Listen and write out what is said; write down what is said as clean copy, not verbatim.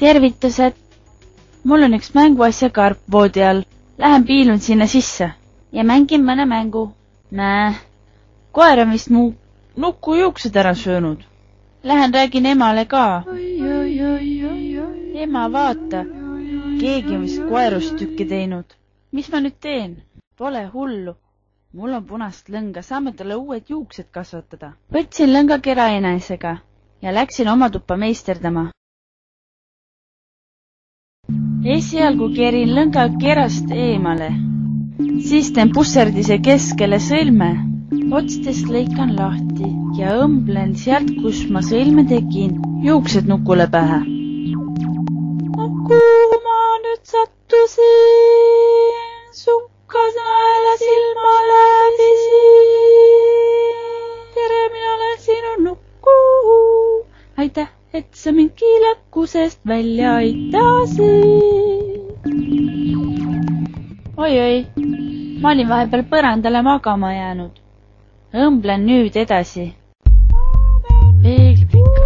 Tervitused! Mul on üks mänguasja karp voodi all. Lähen piilun sinna sisse. Ja mängin mõne mängu. Näe, koer on vist mu nukujuuksed ära söönud. Lähen räägin emale ka. Ema, vaata, keegi on vist koerust tükki teinud. Mis ma nüüd teen? Pole hullu. Mul on punast lõnga, saame talle uued juuksed kasvatada. Võtsin lõnga kera enesega ja läksin oma tuppa meisterdama. Esialgu kerin lõnga kerast eemale. Siis teen pusserdise keskele sõlme. Otstest lõikan lahti ja õmblen sealt, kus ma sõlme tegin, juuksed nukule pähe. Kuhu ma nüüd sattusin? Sukkas naela silmale visin. Tere, mina olen sinu nuku. Aitäh, et sa mind kiilakusest välja aitasid. Oi, ma olin vahepeal põrandale magama jäänud. Õmblen nüüd edasi. Peeglipikk